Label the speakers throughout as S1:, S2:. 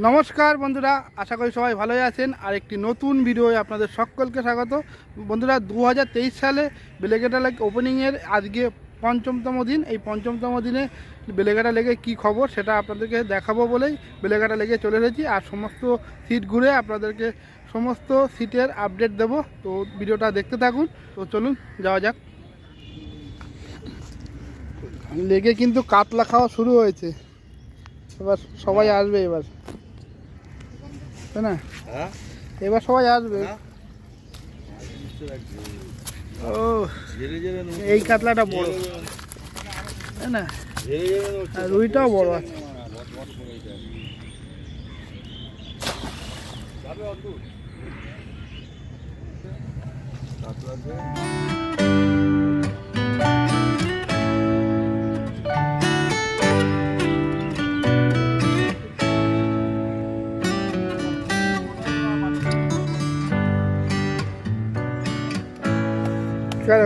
S1: নমস্কার বন্ধুরা, আশা করি সবাই ভালোই আছেন। আর একটি নতুন ভিডিওয়ে আপনাদের সকলকে স্বাগত। বন্ধুরা, 2023 সালে বেলেঘাটা লেক ওপেনিংয়ের আজকে পঞ্চমতম দিন। এই পঞ্চমতম দিনে বেলেঘাটা লেকে কী খবর সেটা আপনাদেরকে দেখাবো বলেই বেলেঘাটা লেকে চলে এসেছি। আর সমস্ত সিট ঘুরে আপনাদেরকে সমস্ত সিটের আপডেট দেব। তো ভিডিওটা দেখতে থাকুন। তো চলুন যাওয়া যাক। লেকে কিন্তু কাতলা খাওয়া শুরু হয়েছে, এবার সবাই আসবে। এবার তাই না, এবার সবাই আসবে। ও এই কাতলাটা বড়, তাই না, আর রুইটাও বড় আছে।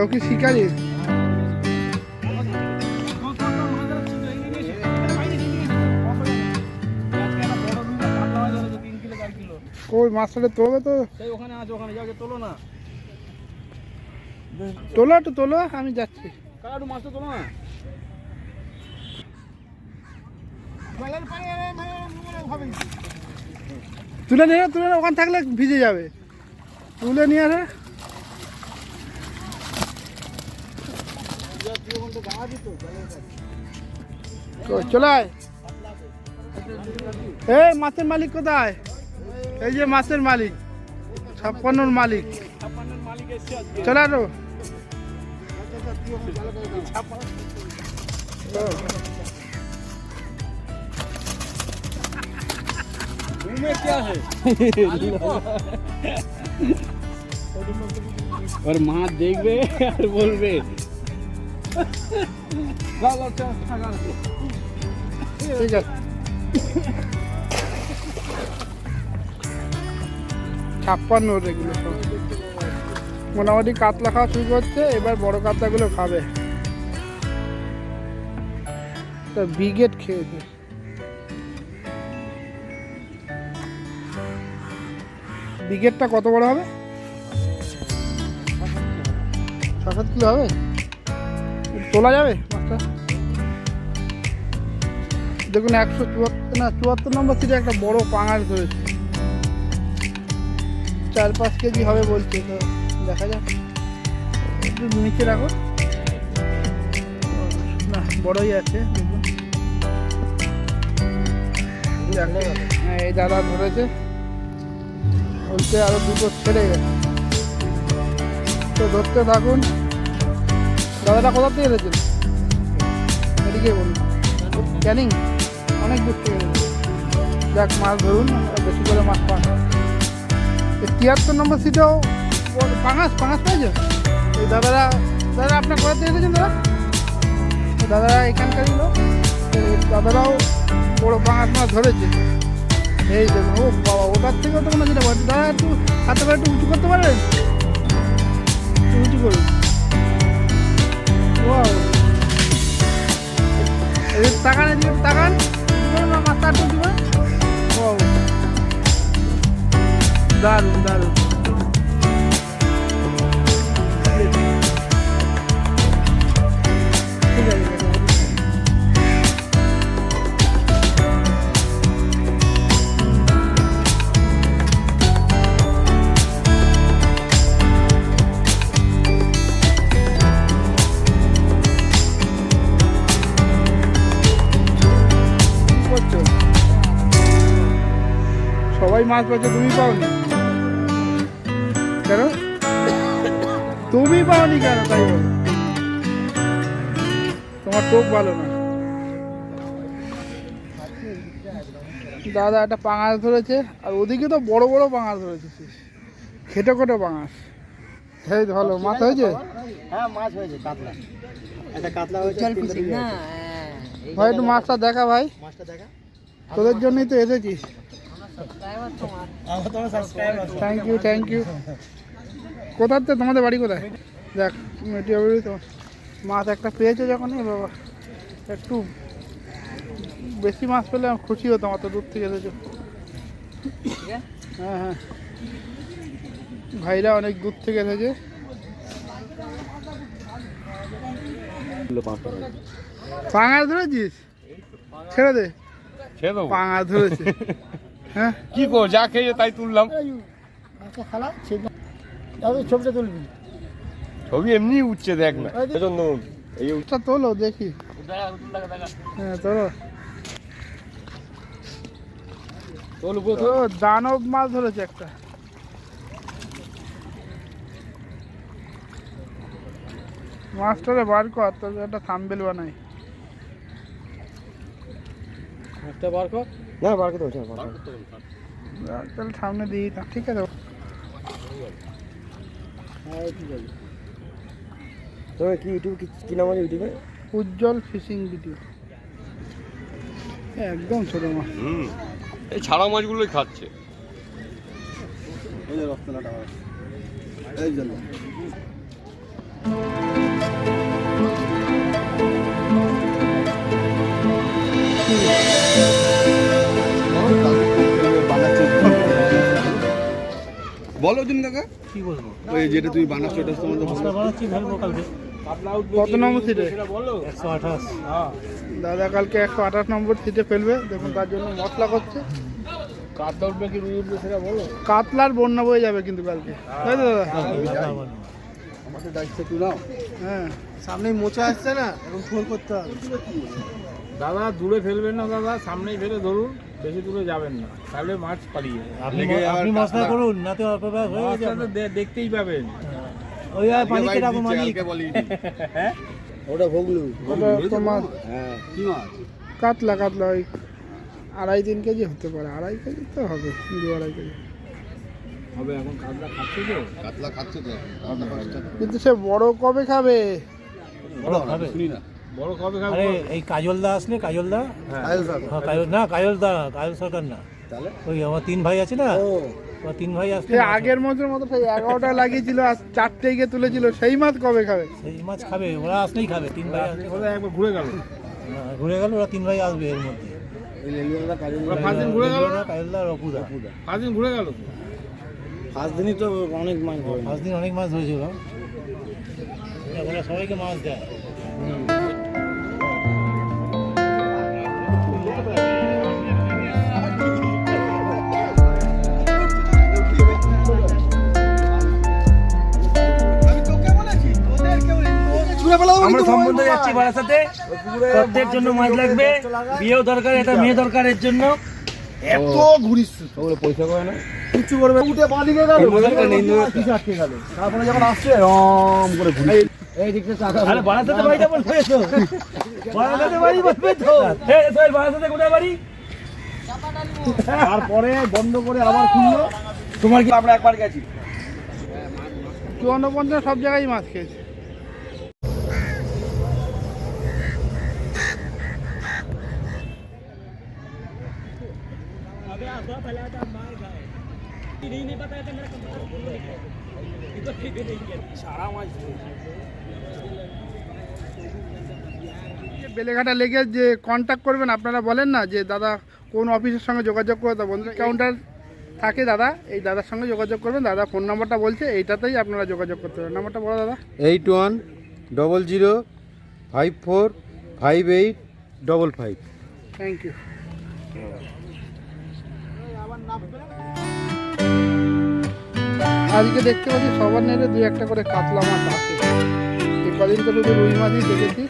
S1: ও কি শিকারি? ওই মাছটা তোলো তো, ওখানে আছে, ওখানে যাকে তোলো না, তোলো একটু তোলো, আমি যাচ্ছি। একটু মাছটা তোলো না, তুলে নিয়ে তুলে ওখানে থাকলে ভিজে যাবে, তুলে নিয়ে আসে। চলে আয়। এই মাছের মালিক কোথায়? এই যে মাছের মালিক, 56 মালিক, চলে আসো।
S2: और माँ देखबे और बोलबे
S1: ঠিক আছে। 56 এগুলো সব মোটামুটি কাতলা খাওয়া শুরু করছে। এবার বড় কাতলাগুলো খাবে। ব্রিগেড খেয়েছে। ব্রিগেডটা কত বড় হবে? 6-7 কিলো হবে। তোলা যাবে মাছটা? দেখুন 174 নম্বর সিটে একটা বড় পাঙাশ ধরেছে, 4-5 কেজি হবে বলছে। তো দেখা যাক, একটু নিচে রাখো না, বড়ই আছে দেখুন। হ্যাঁ, এই দাদা ধরেছে, বলছে আরো দুটো ছেড়ে গেছে। তো ধরতে থাকুন। দাদাটা কোথা থেকে এসেছিল? এদিকে বলুন, ক্যানিং, অনেক দূর থেকে এসেছে। যাক, মাছ ধরুন, বেশি করে মাছ পান। 73 নম্বর সিটেও পাঙাশ পেয়েছে। এই দাদারা আপনার কোথা থেকে এসেছেন? দাদারা এখানকারই লোক। দাদারাও বড় পাঙাশ মাছ ধরেছে। এই দেখুন, ও বাবা, ওটার থেকেও তো মনে হচ্ছে। দাদা একটু হাতে করে একটু উঁচু করতে পারবেন? উঁচু করুন। তাকান, এদিকে তাকান, মাছটা একটু উঁচু করে। ও দারুণ দারুণ। ঠিক আছে, সবাই মাছ পাচ্ছে, তুমি পাওনি কেন? তুমি পাওনি কেন? তাই বলো, তোমার টোপ ভালো না। দাদা একটা পাঙাশ ধরেছে, আর ওদিকে তো বড় বড় পাঙাশ ধরেছে, খেটে খেটে পাঙাশ। এই ভালো মাছ হয়েছে।
S2: হ্যাঁ, মাছ হয়েছে, কাতলা, একটা কাতলা হয়েছে।
S1: ভাই একটু মাছটা দেখা, ভাই মাছটা দেখা, তোদের জন্যই তো এসেছি। Thank you. কোথার থেকে তোমাদের বাড়ি কোথায়? দেখ, মাছ একটা পেয়েছে যখন, বাবা একটু বেশি মাছ পেলে আমি খুশি হতাম, অত দূর থেকে এসেছো। হ্যাঁ হ্যাঁ, ভাইরা অনেক দূর থেকে এসেছে। পাঙাশ ধরেছিস? ছেড়ে দে, পাঙাশ ধরেছে। হ্যাঁ
S3: কি কো, যা খেয়ে তাই তুললাম।
S2: ছবিটা তুলবি,
S3: ছবি এমনি উঠছে, দেখ না চন্দন, এই
S1: ওটা তোলো দেখি। হ্যাঁ তোলো। ও দানব মাছ ধরেছে একটা। মাছটারে বার কর, তোর একটা থাম্বেল বানাই।
S2: একটা বার কর। না বার করতে হচ্ছে,
S1: তাহলে সামনে দিই না, ঠিক আছে।
S2: হ্যাঁ ঠিক আছে। তবে কি ইউটিউব কি নাম আছে ইউটিউবে?
S1: উজ্জ্বল ফিশিং ভিডিও। একদম ছোট মাছ।
S3: এই ছাড়া মাছগুলোই খাচ্ছে।
S2: এই যে রক্তনাটা এই জন্য
S4: বলো তুমি কাকা,
S2: কি বলবো?
S4: ওই যেটা তুমি বানাচ্ছো ওটা তোমাদের
S2: মশলা বানাচ্ছি, ফেলবো কালকে।
S1: কত নম্বর সিটে?
S2: 128।
S1: দাদা কালকে 128 নম্বর সিটে ফেলবে। দেখুন তার জন্য মশলা করছে।
S3: কাতলা উঠবে কি রুই উঠবে সেটা বলো।
S1: কাতলার বন্যা বয়ে যাবে কিন্তু কালকে, তাই তো দাদা?
S4: আমাদের দায়িত্ব তুই নাও।
S1: হ্যাঁ
S2: সামনে মোচা আসছে না, এখন ফোন করতে হবে।
S5: দাদা দূরে ফেলবেন না দাদা, সামনেই ফেলে ধরুন, বেশি দূরে যাবেন না, তাহলে মাছ পালিয়ে
S2: আপনি মশলা করুন, না তো অল্প ব্যাস হয়ে
S5: মাছটা
S2: যাবে।
S5: তো দেখতেই পাবেন।
S2: ওই আর পানিতে রাখো মালিক।
S4: ওটা ভোগলু।
S1: ওটা তোমার
S4: হ্যাঁ, কি মাছ?
S1: কাতলা, কাতলা ওই 2.5-3 কেজি হতে পারে। 2.5 কেজি তো হবে, 2-2.5 কেজি
S5: হবে। এখন কাতলা খাচ্ছে তো,
S4: কাতলা খাচ্ছে তো।
S1: কিন্তু সে বড় কবে খাবে?
S2: বড় খাবে।
S4: শুনি না।
S5: বড় কবে খাবে?
S2: আরে এই কাজলদা আসলে, কাজলদা, কাজল সরকার না,
S4: তাহলে
S2: ওই আমার 3 ভাই আছে না, ও 3 ভাই আসলে
S1: সে আগের মাছের মতো সেই 11টা লাগিয়েছিল আর 4টে গিয়ে তুলেছিল, সেই মাছ কবে খাবে?
S2: সেই মাছ খাবে, ওরা আসলেই খাবে। 3 ভাই আসলে
S5: ওরা একবার ঘুরে গেল,
S2: ঘুরে গেল, ওরা 3 ভাই আসবে এর মধ্যে।
S4: এই লেলুয়াটা কাজল।
S5: ওরা 5 দিন ঘুরে গেল না,
S2: কাজলদা আর অপুদা।
S5: 5 দিন ঘুরে গেল।
S4: 5 দিনই তো অনেক মাছ ধরে।
S2: 5 দিন অনেক মাছ ধরেছিল। ওরা সবাইকে মাছ দেয়।
S6: আমরা সম্বন্ধ যাচ্ছি বারাসাতে, প্রত্যেক জন্য মাছ লাগবে, বিয়েও দরকার, এটা মেয়ে দরকারের জন্য।
S1: এত ঘুরিস
S4: ওগুলো পয়সা করে না।
S1: কিছু করবে উঠে পা দিকে গেল, কিছু আটকে গেল। তারপরে যখন আসছে রম করে ঘুরে এই দিকটা চাকা।
S6: আরে বারাসাতে বাড়িটা বলবে তো, বারাসাতে বাড়ি বলবে তো। এই সোহেল, বারাসাতে কোথায় বাড়ি?
S1: তারপরে বন্ধ করে আবার খুললো।
S6: তোমার কি? আমরা একবার গেছি।
S1: 54 সব জায়গায় মাছ খেয়েছে। বেলেঘাটা লেগে যে কন্ট্যাক্ট করবেন, আপনারা বলেন না যে দাদা কোন অফিসের সঙ্গে যোগাযোগ করে, তা বন্ধু কাউন্টার থাকে দাদা, এই দাদার সঙ্গে যোগাযোগ করবেন। দাদা ফোন নাম্বারটা বলছে, এইটাতেই আপনারা যোগাযোগ করতে পারেন। নাম্বারটা বলো দাদা।
S4: 8100545855।
S1: Thank you. আজকে দেখতে পাচ্ছি সবার নেড়ে 2-1টা করে কাতলা মাছ আছে। এই কদিন তো শুধু রুই মাছই দেখেছি।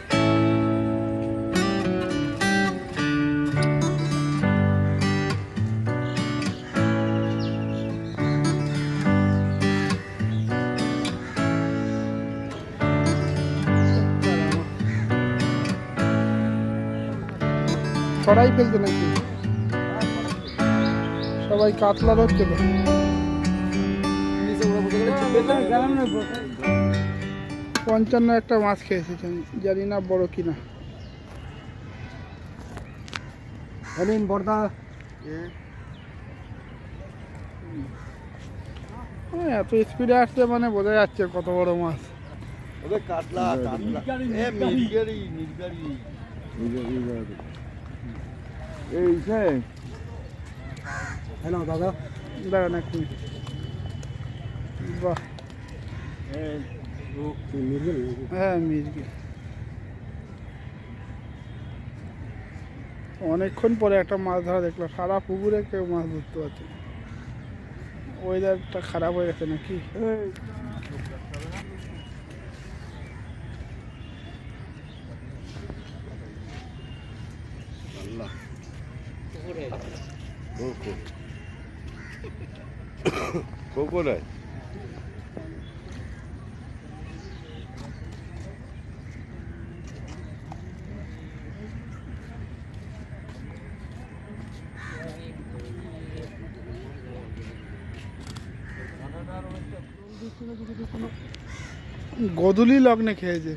S1: ছড়াই ফেলছে নাকি সবাই? কাতলা ধরছে তো। 55 একটা মাছ খেয়েছি, জানি না বড় কিনা।
S2: বর্দা
S1: এত স্পিডে আসছে মানে বোঝা যাচ্ছে কত বড় মাছ।
S4: ওরে কাতলা, কাতলা। এ মিরগাড়ি, মিরগাড়ি। এই সে
S2: হ্যালো দাদা,
S1: দাঁড়ান এক মিনিট। বাহ, হ্যাঁ মির্গি। অনেকক্ষণ পরে একটা মাছ ধরা দেখলাম, সারা পুকুরে কেউ মাছ ধরতে পারছে না। ওয়েদারটা খারাপ হয়ে গেছে নাকি?
S3: কোকোনাট
S1: গদুলি লগ্নে খেয়েছে।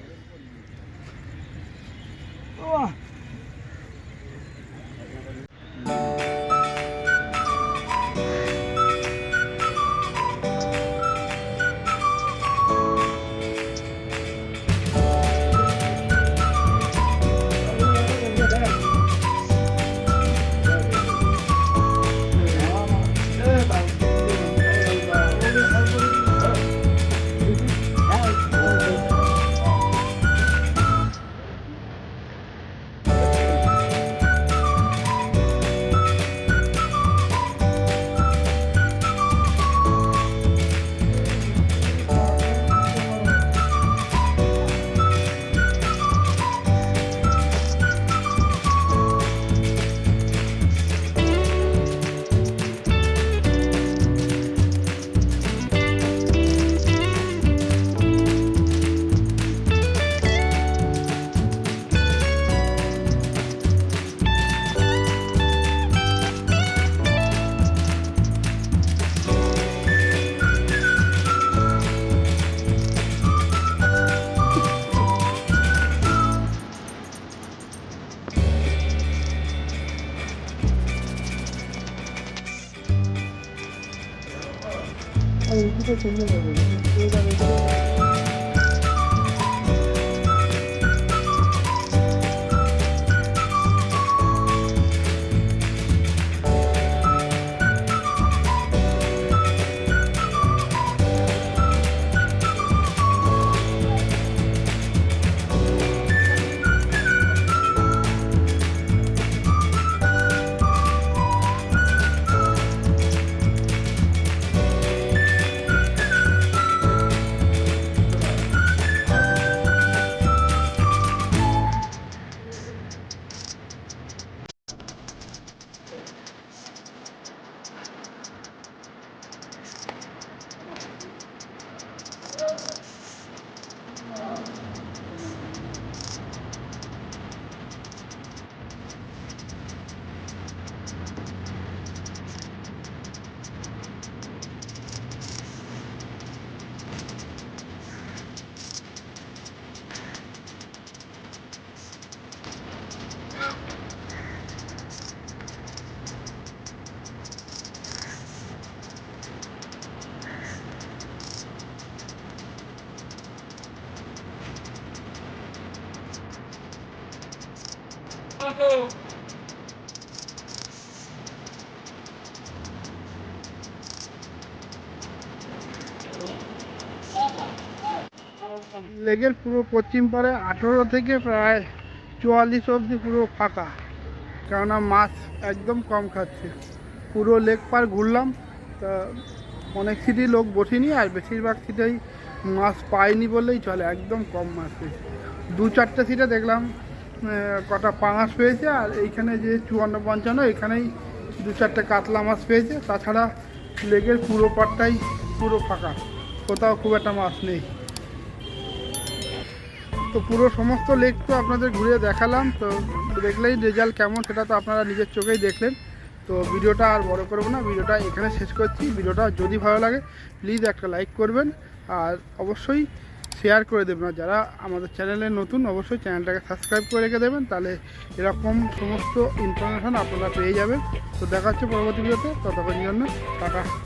S1: লেকের পুরো পশ্চিম পাড়ে 18 থেকে প্রায় 44 অবধি পুরো ফাঁকা, কেননা মাছ একদম কম খাচ্ছে। পুরো লেক পার ঘুরলাম, তা অনেক সিটেই লোক বসেনি, আর বেশিরভাগ সিটেই মাছ পায়নি বললেই চলে, একদম কম মাছ পেয়েছে। 2-4টে সিটে দেখলাম কটা পাঙাশ পেয়েছে, আর এইখানে যে 54-55 এখানেই 2-4টে কাতলা মাছ পেয়েছে। তাছাড়া লেকের পুরো পাড়টাই পুরো ফাঁকা, কোথাও খুব একটা মাছ নেই। তো পুরো সমস্ত লেক তো আপনাদের ঘুরে দেখালাম, তো দেখলেই রেজাল্ট কেমন সেটা তো আপনারা নিজের চোখেই দেখলেন। তো ভিডিওটা আর বড় করবো না, ভিডিওটা এখানে শেষ করছি। ভিডিওটা যদি ভালো লাগে প্লিজ একটা লাইক করবেন, আর অবশ্যই শেয়ার করে দেবেন। আর যারা আমাদের চ্যানেলে নতুন অবশ্যই চ্যানেলটাকে সাবস্ক্রাইব করে রেখে দেবেন, তাহলে এরকম সমস্ত ইনফরমেশান আপনারা পেয়ে যাবেন। তো দেখা হচ্ছে পরবর্তী ভিডিওতে, ততক্ষণের জন্য টাটা।